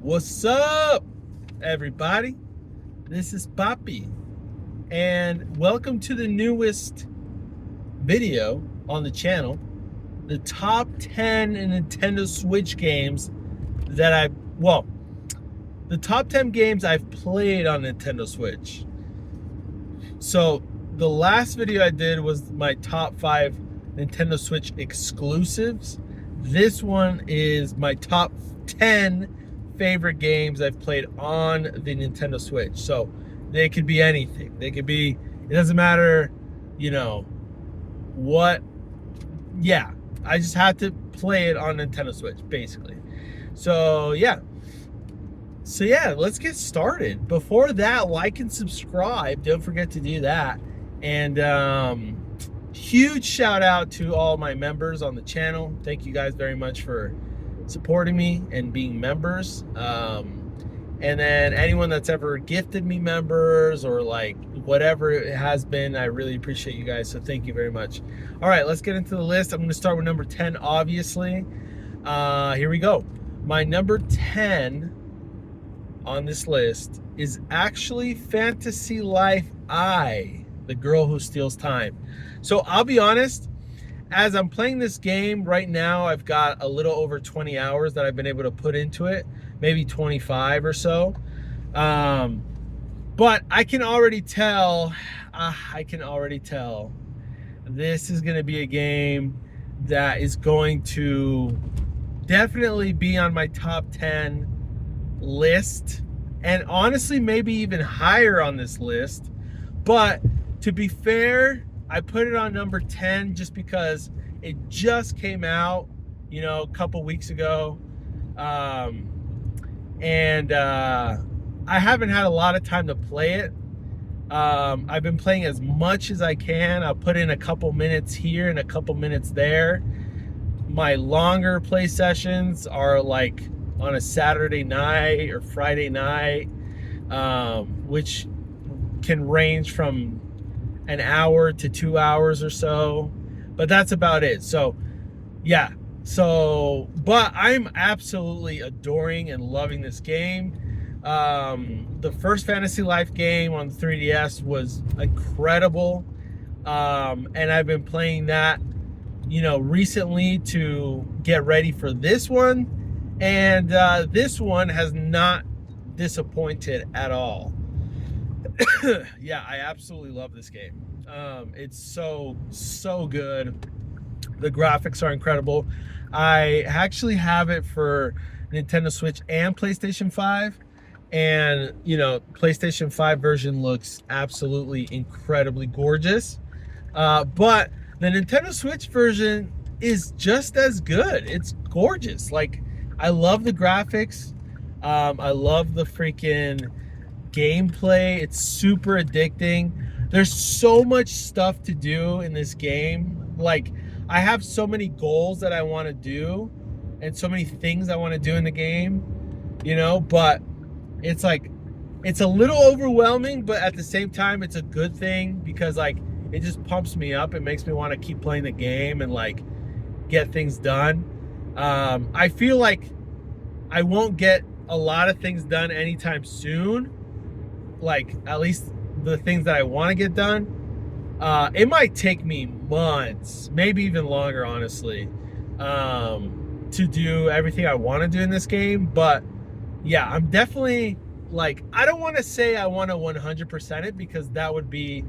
What's up, everybody? This is Papi, and welcome to the newest video on the channel, the top 10 Nintendo Switch games that the top 10 games I've played on Nintendo Switch. So the last video I did was my top 5 Nintendo Switch exclusives. This one is my top 10 favorite games I've played on the Nintendo Switch. So they could be anything. They could be, it doesn't matter, what. Yeah, I just had to play it on Nintendo Switch, basically. So yeah, let's get started. Before that, like and subscribe. Don't forget to do that. And huge shout out to all my members on the channel. Thank you guys very much for supporting me and being members. And then anyone that's ever gifted me members or like whatever it has been, I really appreciate you guys. So thank you very much. All right, let's get into the list. I'm going to start with number 10, obviously. Here we go. My number 10 on this list is actually Fantasy Life I, the girl who steals time. So I'll be honest, as I'm playing this game right now, I've got a little over 20 hours that I've been able to put into it, maybe 25 or so. But I can already tell, this is going to be a game that is going to definitely be on my top 10 list, and honestly maybe even higher on this list. But to be fair, I put it on number 10 just because it just came out, a couple weeks ago. And I haven't had a lot of time to play it. I've been playing as much as I can. I'll put in a couple minutes here and a couple minutes there. My longer play sessions are like on a Saturday night or Friday night, which can range from an hour to 2 hours or so, but that's about it. So yeah, but I'm absolutely adoring and loving this game. The first Fantasy Life game on the 3DS was incredible, and I've been playing that recently to get ready for this one, and this one has not disappointed at all. Yeah, I absolutely love this game. It's so good. The graphics are incredible. I actually have it for Nintendo Switch and PlayStation 5, and PlayStation 5 version looks absolutely incredibly gorgeous, but the Nintendo Switch version is just as good. It's gorgeous. Like, I love the graphics. I love the freaking gameplay. It's super addicting. There's so much stuff to do in this game. Like, I have so many goals that I want to do and so many things I want to do in the game, but it's like, it's a little overwhelming, but at the same time it's a good thing because like it just pumps me up. It makes me want to keep playing the game and like get things done. I feel like I won't get a lot of things done anytime soon, like at least the things that I want to get done. It might take me months, maybe even longer, honestly, to do everything I want to do in this game. But yeah, I'm definitely like, I don't want to say I want to 100% it because that would be,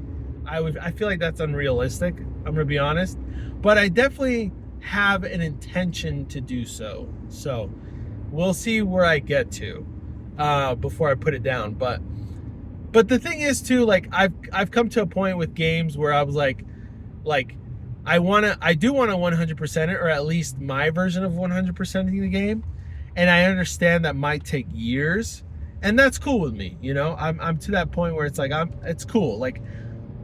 I feel like that's unrealistic. I'm gonna be honest, but I definitely have an intention to do so. So we'll see where I get to before I put it down. But the thing is too, like I've come to a point with games where I was like I do want to 100% it, or at least my version of 100%ing the game, and I understand that might take years, and that's cool with me. I'm to that point where it's like it's cool. Like,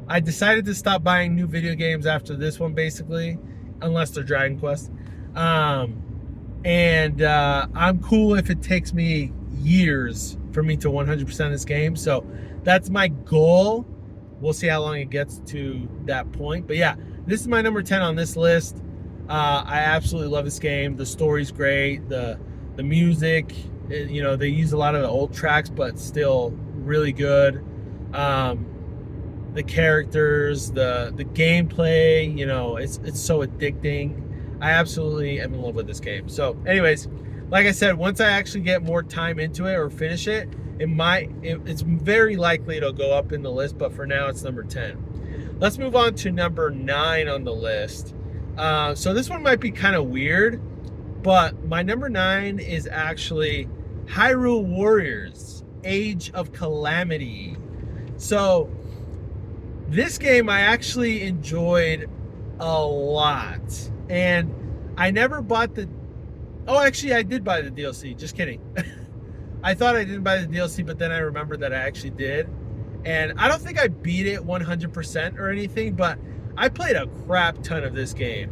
I decided to stop buying new video games after this one, basically, unless they're Dragon Quest. And I'm cool if it takes me years for me to 100% this game. So that's my goal. We'll see how long it gets to that point. But yeah, this is my number 10 on this list. I absolutely love this game. The story's great. The music, You know, they use a lot of the old tracks, but still really good. The characters, the gameplay, you know, it's so addicting. I absolutely am in love with this game. So anyways, like I said, once I actually get more time into it or finish it, it's very likely it'll go up in the list, but for now it's number 10. Let's move on to number 9 on the list. So this one might be kind of weird, but my number 9 is actually Hyrule Warriors Age of Calamity. So this game I actually enjoyed a lot, and I never bought the... Oh, actually, I did buy the DLC. Just kidding. I thought I didn't buy the DLC, but then I remembered that I actually did. And I don't think I beat it 100% or anything, but I played a crap ton of this game.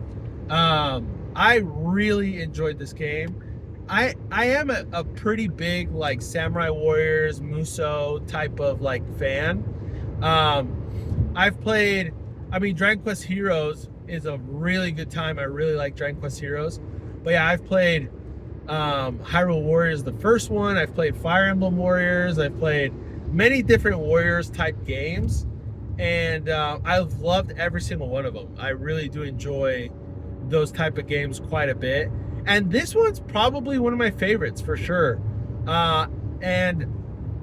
I really enjoyed this game. I am a pretty big like Samurai Warriors, Musou type of like fan. I've played, I mean, Dragon Quest Heroes is a really good time. I really like Dragon Quest Heroes. But yeah, I've played Hyrule Warriors, the first one. I've played Fire Emblem Warriors. I've played many different Warriors type games. And I've loved every single one of them. I really do enjoy those type of games quite a bit. And this one's probably one of my favorites for sure. And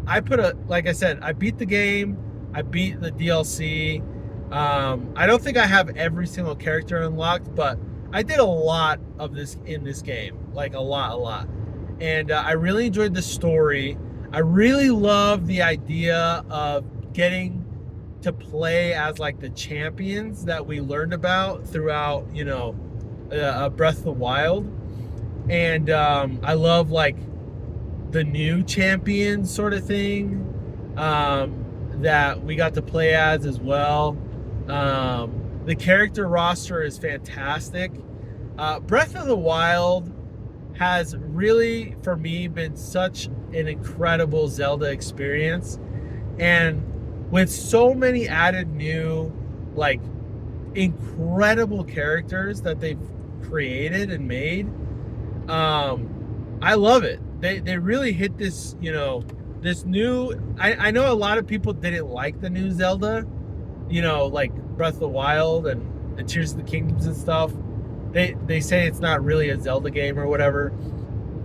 I like I said, I beat the game. I beat the DLC. I don't think I have every single character unlocked, but I did a lot of this in this game, like a lot. And I really enjoyed the story. I really love the idea of getting to play as like the champions that we learned about throughout, you know, Breath of the Wild. And I love like the new champion sort of thing that we got to play as well. The character roster is fantastic. Breath of the Wild has really, for me, been such an incredible Zelda experience. And with so many added new, like, incredible characters that they've created and made, I love it. They really hit this, you know, this new... I know a lot of people didn't like the new Zelda, you know, like Breath of the Wild and Tears of the Kingdoms and stuff. They say it's not really a Zelda game or whatever.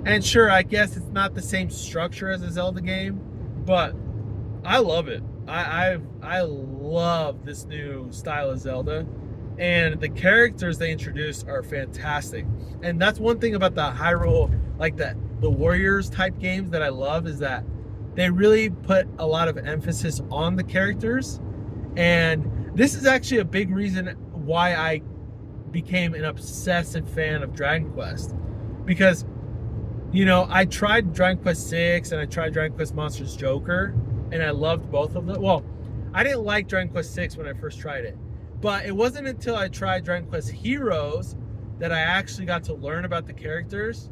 And sure, I guess it's not the same structure as a Zelda game, but I love it. I love this new style of Zelda, and the characters they introduced are fantastic. And that's one thing about the Hyrule, like the Warriors type games that I love, is that they really put a lot of emphasis on the characters. And this is actually a big reason why I became an obsessive fan of Dragon Quest, because, you know, I tried Dragon Quest 6 and I tried Dragon Quest Monsters Joker, and I loved both of them. Well, I didn't like Dragon Quest 6 when I first tried it, but it wasn't until I tried Dragon Quest Heroes that I actually got to learn about the characters,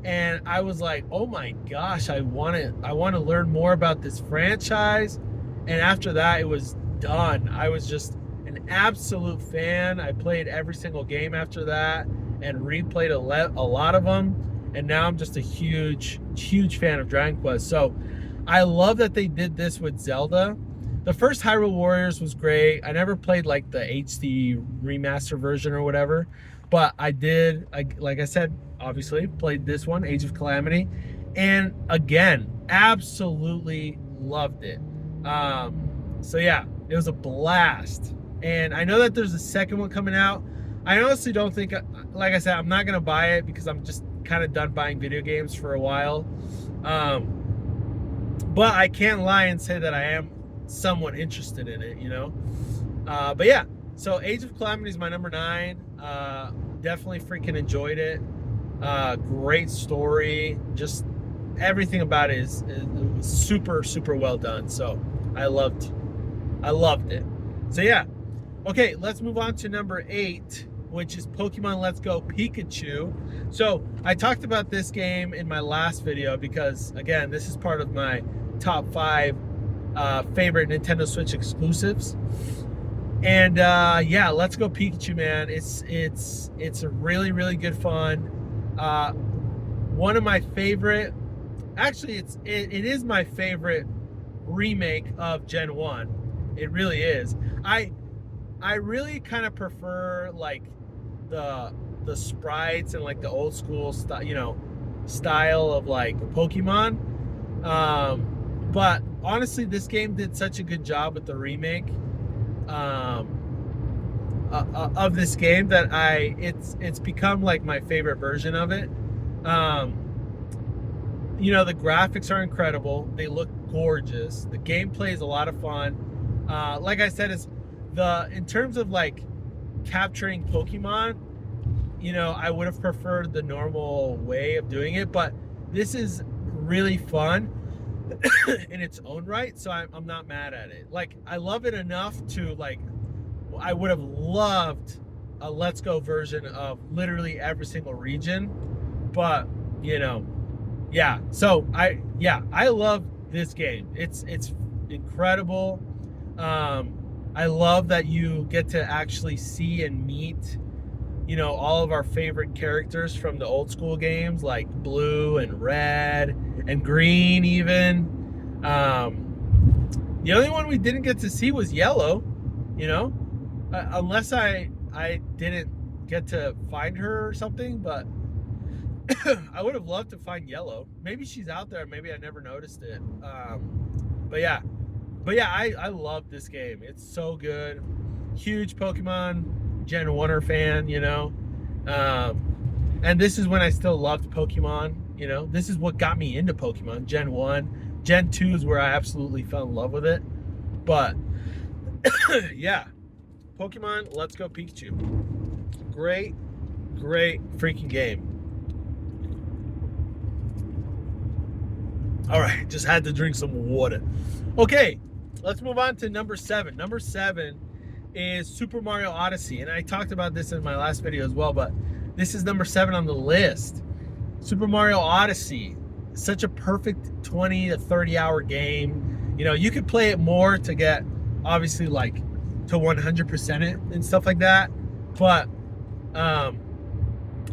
and I was like, oh my gosh, I want to learn more about this franchise. And after that, it was done. I was just an absolute fan. I played every single game after that and replayed a lot of them, and now I'm just a huge fan of Dragon Quest. So I love that they did this with Zelda. The first Hyrule Warriors was great. I never played like the HD remaster version or whatever, but I did, like I said, obviously played this one, Age of Calamity, and again, absolutely loved it. So yeah, it was a blast. And I know that there's a second one coming out. I honestly don't think, like I said, I'm not gonna buy it because I'm just kind of done buying video games for a while. But I can't lie and say that I am somewhat interested in it, you know. But yeah, so Age of Calamity is my number 9. Definitely freaking enjoyed it. Great story. Just everything about it is super well done. So I loved it. So yeah. Okay, let's move on to number 8, which is Pokemon Let's Go Pikachu. So I talked about this game in my last video because, again, this is part of my top 5 favorite Nintendo Switch exclusives. And yeah, Let's Go Pikachu, man. It's a really good fun. One of my favorite actually, it is my favorite remake of Gen 1. It really is. I really kind of prefer like the sprites and like the old school style of like Pokemon. But honestly, this game did such a good job with the remake of this game that it's become like my favorite version of it. The graphics are incredible. They look gorgeous. The gameplay is a lot of fun. Like I said, in terms of like capturing Pokemon, I would have preferred the normal way of doing it, but this is really fun in its own right, so I'm not mad at it. Like, I love it enough to like, I would have loved a Let's Go version of literally every single region, but yeah. So I love this game. It's incredible. I love that you get to actually see and meet all of our favorite characters from the old school games, like Blue and Red and Green even. The only one we didn't get to see was Yellow, unless I didn't get to find her or something, but I would have loved to find Yellow. Maybe she's out there, maybe I never noticed it. But yeah, I love this game. It's so good. Huge Pokemon Gen 1er fan, and this is when I still loved Pokemon. This is what got me into Pokemon. Gen 1. Gen 2 is where I absolutely fell in love with it. But yeah, Pokemon Let's Go Pikachu. Great freaking game. All right, just had to drink some water. Okay, let's move on to number 7. Number 7 is Super Mario Odyssey, and I talked about this in my last video as well, but this is number 7 on the list. Super Mario Odyssey, such a perfect 20 to 30 hour game. You could play it more to get, obviously, like to 100% it and stuff like that, but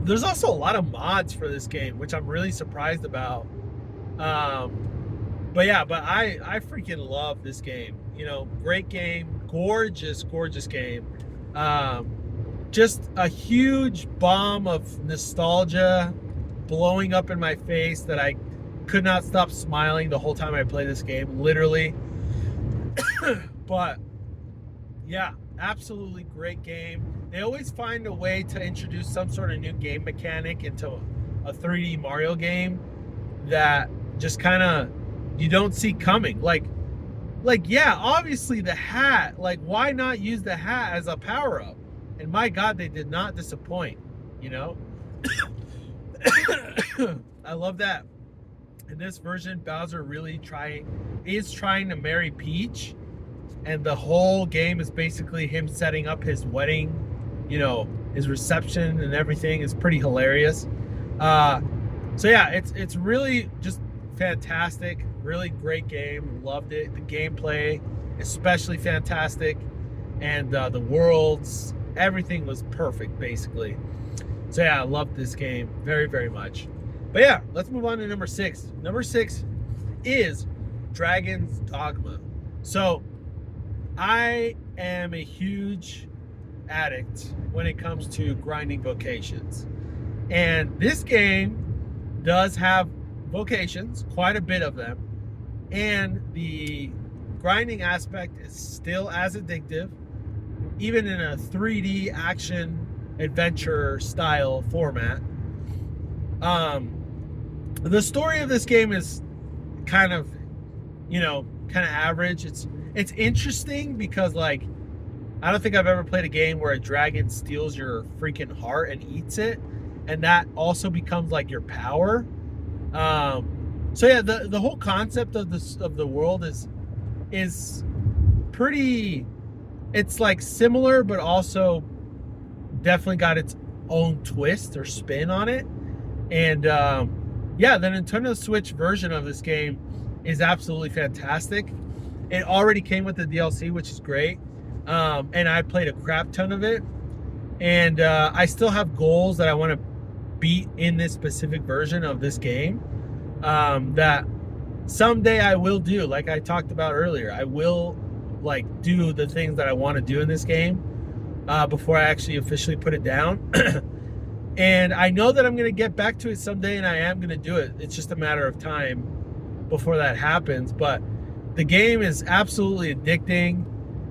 there's also a lot of mods for this game, which I'm really surprised about. But I freaking love this game. Great game, gorgeous game. Just a huge bomb of nostalgia blowing up in my face that I could not stop smiling the whole time I play this game, literally. But yeah, absolutely great game. They always find a way to introduce some sort of new game mechanic into a 3D Mario game that just kind of you don't see coming. Like yeah, obviously the hat, like why not use the hat as a power-up? And my God, they did not disappoint, I love that. In this version, Bowser really is trying to marry Peach, and the whole game is basically him setting up his wedding, his reception and everything is pretty hilarious. So yeah, it's really just fantastic. Really great game. Loved it. The gameplay, especially fantastic, and the worlds, everything was perfect basically. So yeah, I loved this game very, very much. But yeah, let's move on to number 6. Number 6 is Dragon's Dogma. So I am a huge addict when it comes to grinding vocations, and this game does have vocations, quite a bit of them, and the grinding aspect is still as addictive, even in a 3D action adventure style format. The story of this game is kind of average. It's interesting because, like, I don't think I've ever played a game where a dragon steals your freaking heart and eats it, and that also becomes like your power. So yeah, the whole concept of the world is pretty. It's like similar, but also definitely got its own twist or spin on it. And yeah, the Nintendo Switch version of this game is absolutely fantastic. It already came with the DLC, which is great. And I played a crap ton of it. And I still have goals that I want to beat in this specific version of this game. that someday I will do. Like I talked about earlier, I will like do the things that I want to do in this game before I actually officially put it down. And I know that I'm going to get back to it someday, and I am going to do it. It's just a matter of time before that happens. But the game is absolutely addicting.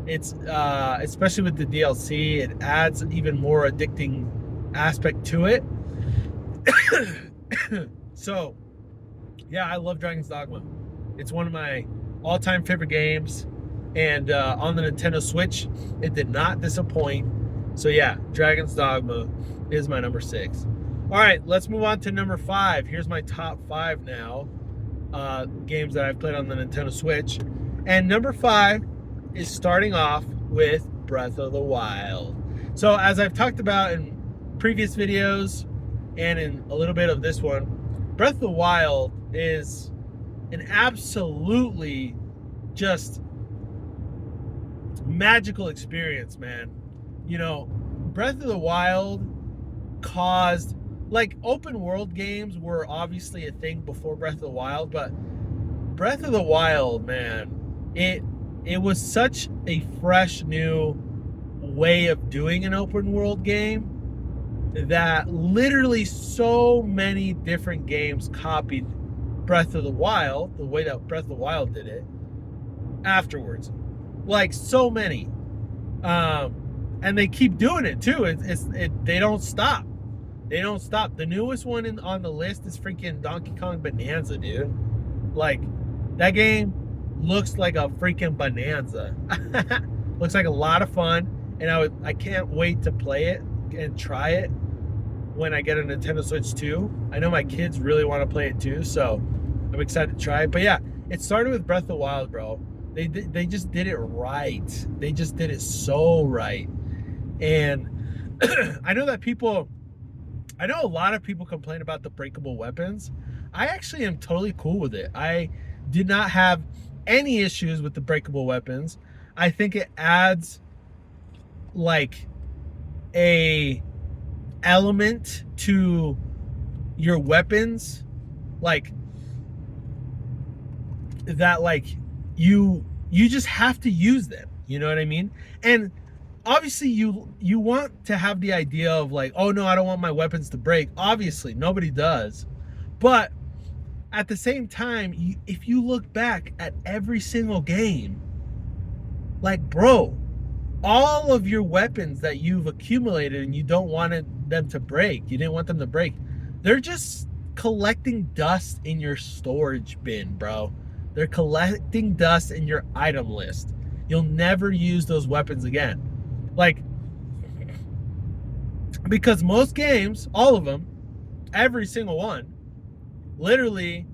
It's especially with the DLC, it adds an even more addicting aspect to it. So yeah, I love Dragon's Dogma. It's one of my all-time favorite games, and on the Nintendo Switch, it did not disappoint. So yeah, Dragon's Dogma is my number 6. All right, let's move on to number 5. Here's my top 5 now, games that I've played on the Nintendo Switch. And number 5 is starting off with Breath of the Wild. So as I've talked about in previous videos and in a little bit of this one, Breath of the Wild is an absolutely just magical experience, man. You know, Breath of the Wild caused, like, open world games were obviously a thing before Breath of the Wild, but Breath of the Wild, man, it was such a fresh new way of doing an open world game that literally so many different games copied Breath of the Wild, the way that Breath of the Wild did it, afterwards. Like, so many. And they keep doing it, too. They don't stop. They don't stop. The newest one on the list is freaking Donkey Kong Bonanza, dude. Like, that game looks like a freaking bonanza. Looks like a lot of fun. And I can't wait to play it and try it when I get a Nintendo Switch 2. I know my kids really want to play it too, so I'm excited to try it. But yeah, it started with Breath of the Wild, bro. They just did it right. They just did it so right. And I know a lot of people complain about the breakable weapons. I actually am totally cool with it. I did not have any issues with the breakable weapons. I think it adds like a element to your weapons, like that, like you just have to use them, you know what I mean? And obviously you want to have the idea of like, oh no, I don't want my weapons to break. Obviously nobody does, but at the same time, if you look back at every single game, like, bro, all of your weapons that you've accumulated and you don't want them to break, you didn't want them to break, they're just collecting dust in your storage bin, bro. They're collecting dust in your item list. You'll never use those weapons again. Like, because most games, all of them, every single one, literally,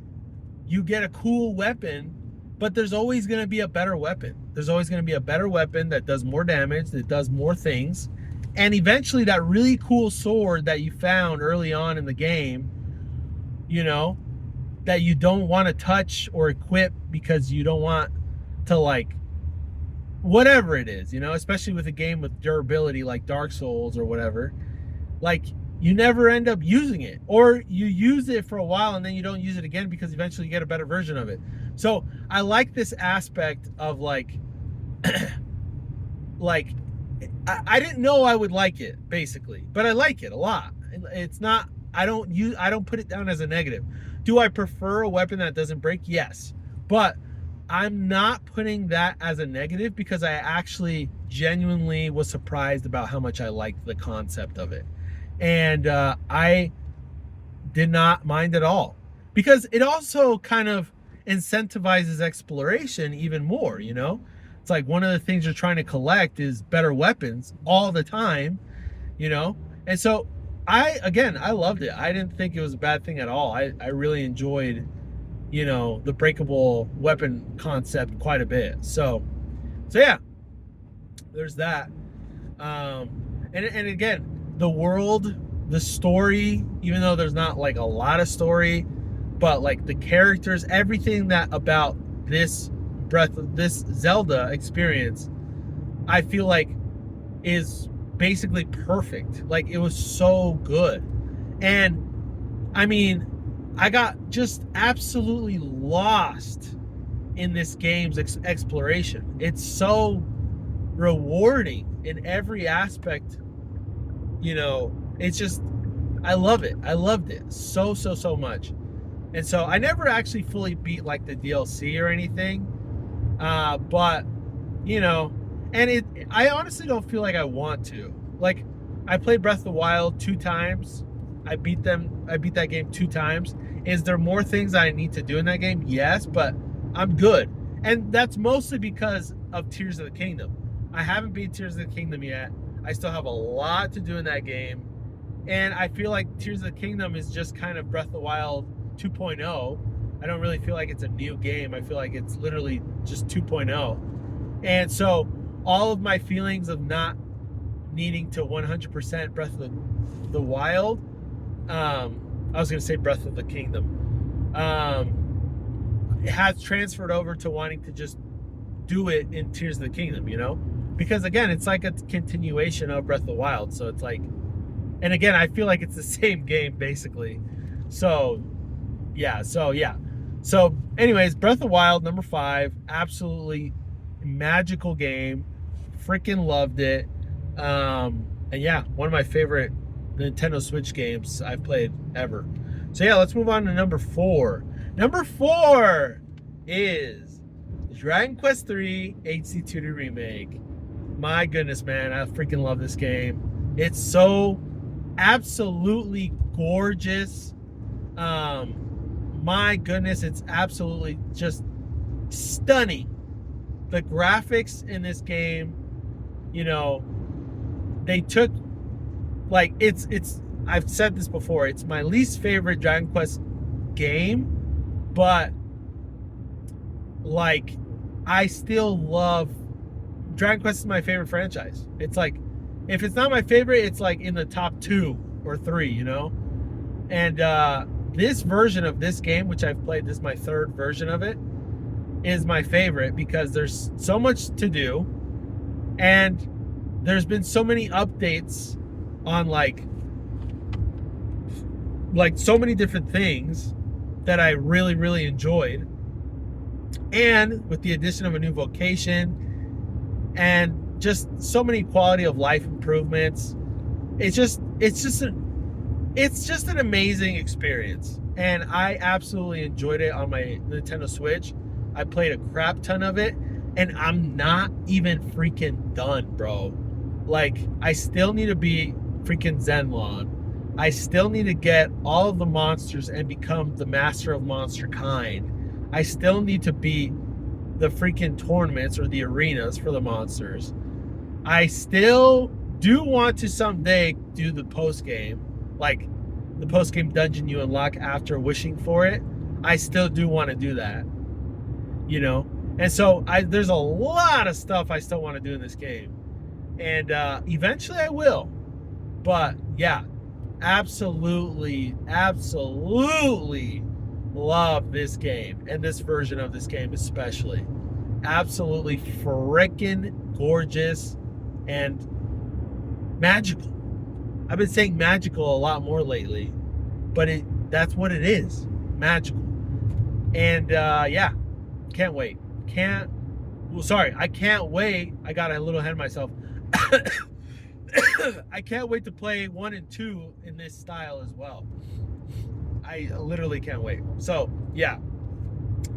you get a cool weapon, but there's always going to be a better weapon. There's always going to be a better weapon that does more damage, that does more things. And eventually that really cool sword that you found early on in the game, you know, that you don't want to touch or equip because you don't want to, like, whatever it is, you know, especially with a game with durability like Dark Souls or whatever, like, you never end up using it, or you use it for a while and then you don't use it again because eventually you get a better version of it. So I like this aspect of like, like, I didn't know I would like it, basically, but I like it a lot. It's not, I don't put it down as a negative. Do I prefer a weapon that doesn't break? Yes, but I'm not putting that as a negative because I actually genuinely was surprised about how much I liked the concept of it. And I did not mind at all, because it also kind of incentivizes exploration even more, you know? It's like one of the things you're trying to collect is better weapons all the time, you know? And so I loved it. I didn't think it was a bad thing at all. I really enjoyed, you know, the breakable weapon concept quite a bit. So yeah, there's that. And again, the world, the story, even though there's not like a lot of story, but like the characters, everything that about this Zelda experience, I feel like is basically perfect. Like, it was so good. And I mean, I got just absolutely lost in this game's exploration. It's so rewarding in every aspect. It's just, I love it. I loved it so much. And so I never actually fully beat like the DLC or anything. But you know, I honestly don't feel like I want to. Like, I played Breath of the Wild 2 times. I beat that game 2 times. Is there more things I need to do in that game? Yes, but I'm good. And that's mostly because of Tears of the Kingdom. I haven't beat Tears of the Kingdom yet. I still have a lot to do in that game. And I feel like Tears of the Kingdom is just kind of Breath of the Wild 2.0. I don't really feel like it's a new game. I feel like it's literally just 2.0. And so all of my feelings of not needing to 100% Breath of the Wild, I was going to say Breath of the Kingdom, it has transferred over to wanting to just do it in Tears of the Kingdom, because again, it's like a continuation of Breath of the Wild. So it's like, and again, I feel like it's the same game basically. So yeah. So anyways, Breath of the Wild, number 5, absolutely magical game. Freaking loved it. And yeah, one of my favorite Nintendo Switch games I've played ever. So yeah, let's move on to number 4. Number 4 is Dragon Quest III HD2D Remake. My goodness, man, I freaking love this game. It's so absolutely gorgeous. My goodness, it's absolutely just stunning. The graphics in this game, they took, like, it's I've said this before, it's my least favorite Dragon Quest game, but like, I still love Dragon Quest. Is my favorite franchise. It's like, if it's not my favorite, it's like in the top 2 or 3, and this version of this game, which I've played, this is my 3rd version of it, is my favorite because there's so much to do, and there's been so many updates on like so many different things that I really, really enjoyed. And with the addition of a new vocation and just so many quality of life improvements, it's just an amazing experience. And I absolutely enjoyed it on my Nintendo Switch. I played a crap ton of it, and I'm not even freaking done, bro. Like, I still need to be freaking Zenlong. I still need to get all of the monsters and become the master of monster kind. I still need to beat the freaking tournaments or the arenas for the monsters. I still do want to someday do the post game, like the post game dungeon you unlock after wishing for it. I still do want to do that, and so there's a lot of stuff I still want to do in this game, and eventually I will. But yeah, absolutely love this game, and this version of this game especially. Absolutely freaking gorgeous and magical. I've been saying magical a lot more lately, but that's what it is, magical. And yeah, can't wait. I can't wait. I got a little ahead of myself. I can't wait to play 1 and 2 in this style as well. I literally can't wait. So yeah,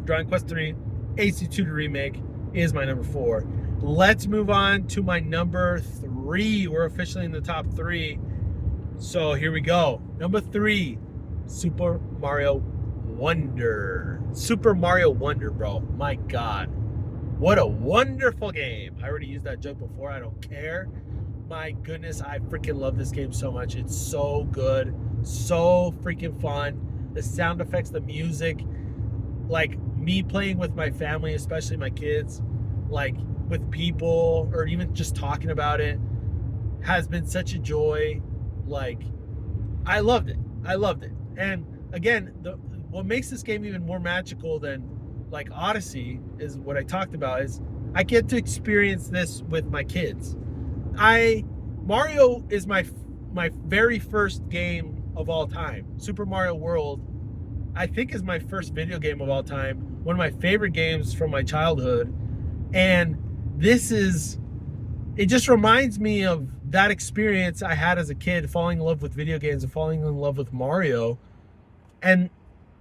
Dragon Quest III HD2D Remake is my number 4. Let's move on to my number 3. We're officially in the top 3. So here we go. Number 3, Super Mario Wonder. Super Mario Wonder, bro. My God. What a wonderful game. I already used that joke before. I don't care. My goodness, I freaking love this game so much. It's so good. So freaking fun. The sound effects, the music, like me playing with my family, especially my kids, like with people, or even just talking about it, has been such a joy. Like, I loved it. And again, what makes this game even more magical than like Odyssey is what I talked about, is I get to experience this with my kids. Mario is my very first game of all time. Super Mario World I think is my first video game of all time, one of my favorite games from my childhood. And this is, it just reminds me of that experience I had as a kid, falling in love with video games and falling in love with Mario. And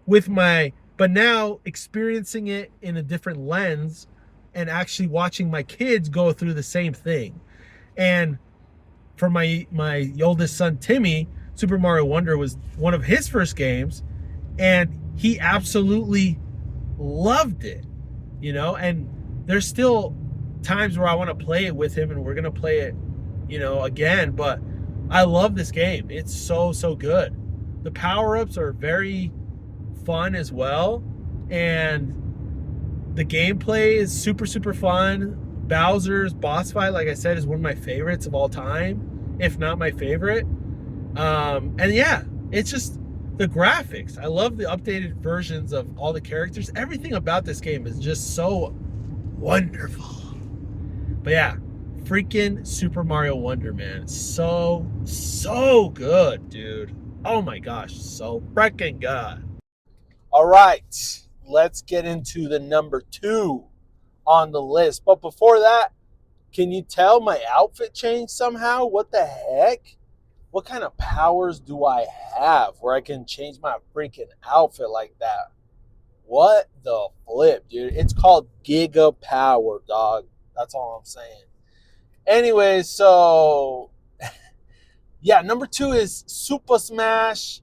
with my, but now experiencing it in a different lens and actually watching my kids go through the same thing. And for my oldest son Timmy, Super Mario Wonder was one of his first games, and he absolutely loved it, you know. And there's still times where I want to play it with him, and we're gonna play it, you know, again. But I love this game. It's so good. The power-ups are very fun as well, and the gameplay is super fun. Bowser's boss fight, like I said, is one of my favorites of all time, if not my favorite. And yeah, it's just the graphics. I love the updated versions of all the characters. Everything about this game is just so wonderful. But yeah, freaking Super Mario Wonder, man. So good, dude. Oh my gosh, so freaking good. All right, let's get into the number 2 on the list. But before that, can you tell my outfit changed somehow? What the heck? What kind of powers do I have where I can change my freaking outfit like that? What the flip, dude? It's called Giga Power, dog. That's all I'm saying. Anyway, so yeah, number 2 is Super Smash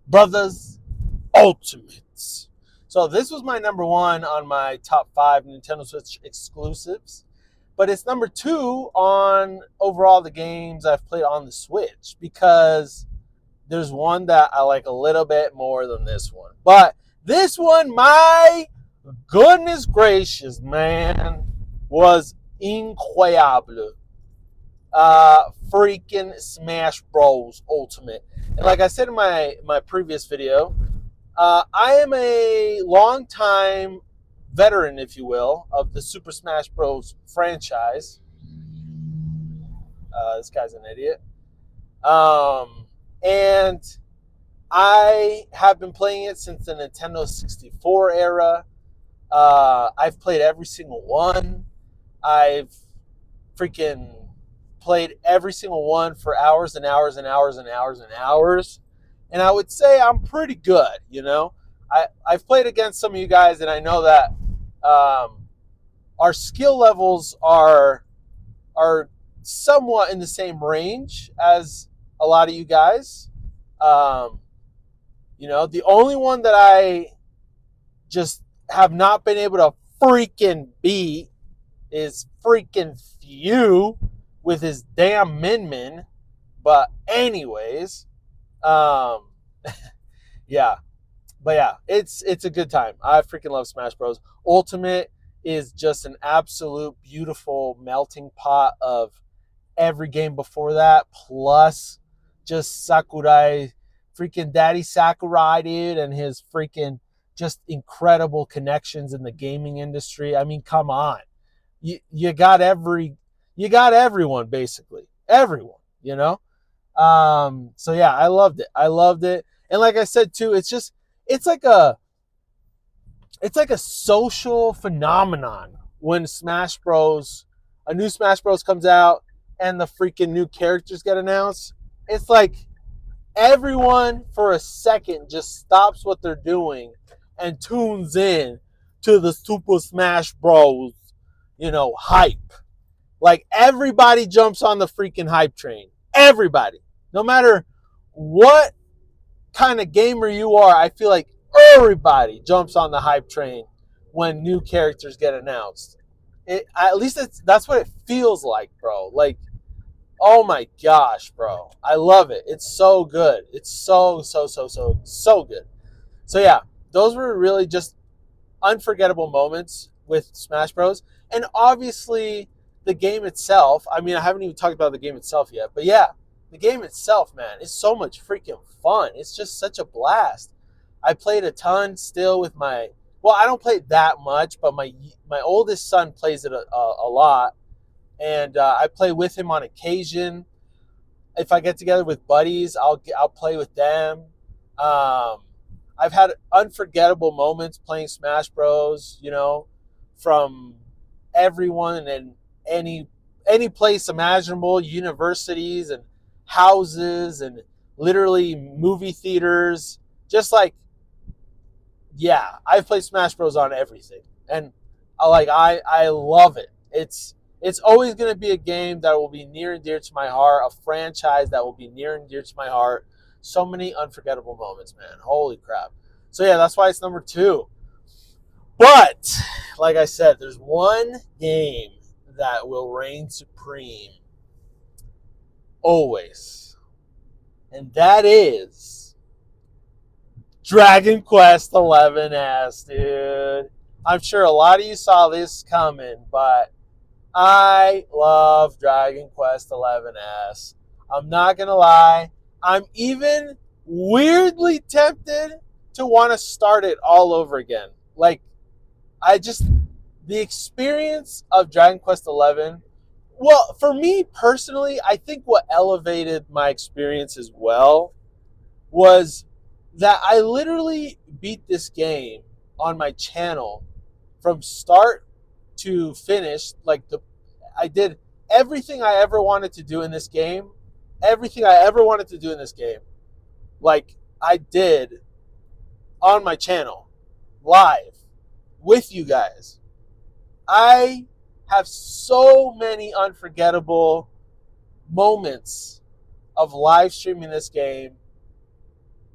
Brothers Ultimates. So this was my number 1 on my top 5 Nintendo Switch exclusives, but it's number 2 on overall the games I've played on the Switch, because there's one that I like a little bit more than this one. But this one, my goodness gracious, man, was incredible. Freaking Smash Bros. Ultimate. And like I said in my previous video, I am a long-time veteran, if you will, of the Super Smash Bros. Franchise. This guy's an idiot. And I have been playing it since the Nintendo 64 era. I've played every single one. I've freaking played every single one for hours and hours and hours and hours and hours. And I would say I'm pretty good, you know. I've played against some of you guys, and I know that our skill levels are somewhat in the same range as a lot of you guys. You know, the only one that I just have not been able to freaking beat is freaking Few with his damn Min. But anyways, yeah. But yeah, it's a good time. I freaking love Smash Bros. Ultimate is just an absolute beautiful melting pot of every game before that, plus just Sakurai, freaking Daddy Sakurai, dude, and his freaking just incredible connections in the gaming industry. I mean, come on. You got everyone, basically. Everyone, you know? So yeah, I loved it. And like I said too, it's like a social phenomenon when a new Smash Bros comes out and the freaking new characters get announced. It's like everyone for a second just stops what they're doing and tunes in to the Super Smash Bros, you know, hype. Like everybody jumps on the freaking hype train. Everybody. No matter what kind of gamer you are, I feel like everybody jumps on the hype train when new characters get announced. At least that's what it feels like, bro. Like, oh my gosh, bro. I love it. It's so good. It's so good. So yeah, those were really just unforgettable moments with Smash Bros. And obviously the game itself, I mean, I haven't even talked about the game itself yet, but yeah, the game itself, man, is so much freaking fun. It's just such a blast. I played a ton still with well, I don't play it that much, but my oldest son plays it a lot. And I play with him on occasion. If I get together with buddies, I'll play with them. I've had unforgettable moments playing Smash Bros, you know, from everyone and any place imaginable, universities and houses and literally movie theaters. Just like, yeah, I've played Smash Bros on everything. And I love it. It's always going to be a game that will be near and dear to my heart, a franchise that will be near and dear to my heart. So many unforgettable moments, man. Holy crap. So yeah, that's why it's number 2. But like I said, there's one game that will reign supreme always. And that is Dragon Quest XI-S, dude. I'm sure a lot of you saw this coming, but I love Dragon Quest XI-S. I'm not going to lie. I'm even weirdly tempted to want to start it all over again. Like, the experience of Dragon Quest XI, well, for me personally, I think what elevated my experience as well was that I literally beat this game on my channel from start to finish. I did everything I ever wanted to do in this game. Everything I ever wanted to do in this game, like I did on my channel, live, with you guys. I have so many unforgettable moments of live streaming this game.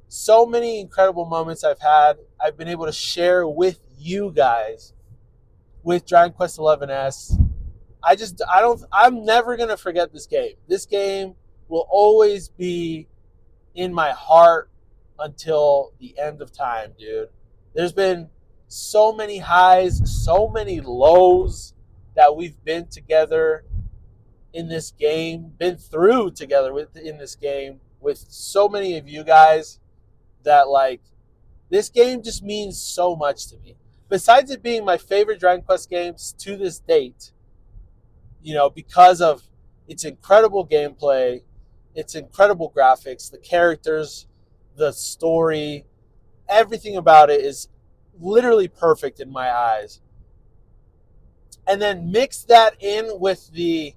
So many incredible moments I've been able to share with you guys with Dragon Quest XI-S. I'm never going to forget this game. This game will always be in my heart until the end of time, dude. There's been so many highs, so many lows that we've been together in this game, been through together in this game with so many of you guys that, like, this game just means so much to me. Besides it being my favorite Dragon Quest games to this date, you know, because of its incredible gameplay, its incredible graphics, the characters, the story, everything about it is literally perfect in my eyes. And then mix that in with the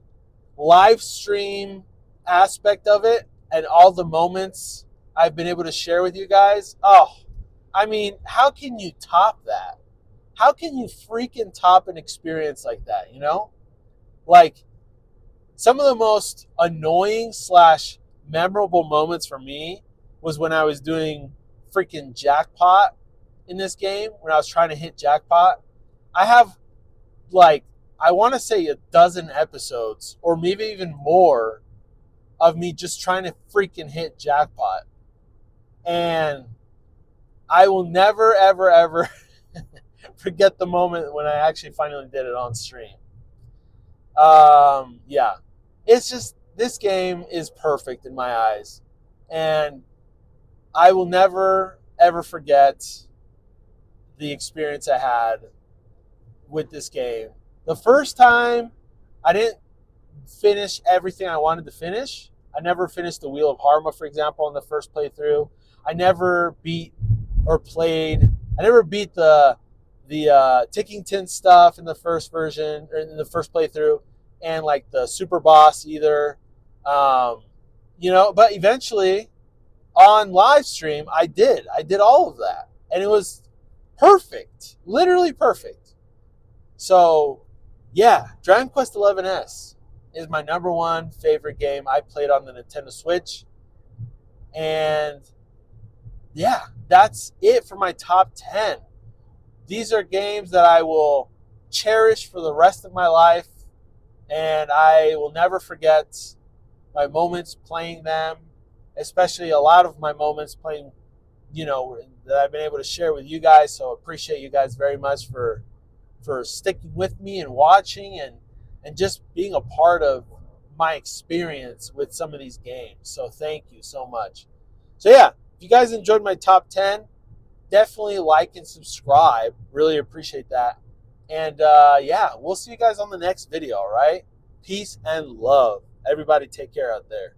live stream aspect of it and all the moments I've been able to share with you guys. Oh, I mean, how can you top that? How can you freaking top an experience like that, you know? Like, some of the most annoying / memorable moments for me was when I was doing freaking jackpot in this game, when I was trying to hit jackpot. I have, like, I want to say a dozen episodes or maybe even more of me just trying to freaking hit jackpot. And I will never, ever, ever forget the moment when I actually finally did it on stream. Yeah, it's just, this game is perfect in my eyes, and I will never ever forget the experience I had with this game. The first time, I didn't finish everything I wanted to finish. I never finished the Wheel of Harma, for example, in the first playthrough. I never beat the Tickington stuff in the first version, or in the first playthrough, and like the super boss either. You know, but eventually on live stream, I did all of that, and it was perfect, literally perfect. So yeah, Dragon Quest XI-S is my number 1 favorite game I played on the Nintendo Switch. And yeah, that's it for my top 10. These are games that I will cherish for the rest of my life, and I will never forget my moments playing them, especially a lot of my moments playing, you know, that I've been able to share with you guys. So appreciate you guys very much for sticking with me and watching and just being a part of my experience with some of these games. So thank you so much. So yeah, if you guys enjoyed my top 10, definitely like and subscribe. Really appreciate that. And yeah, we'll see you guys on the next video, all right? Peace and love. Everybody take care out there.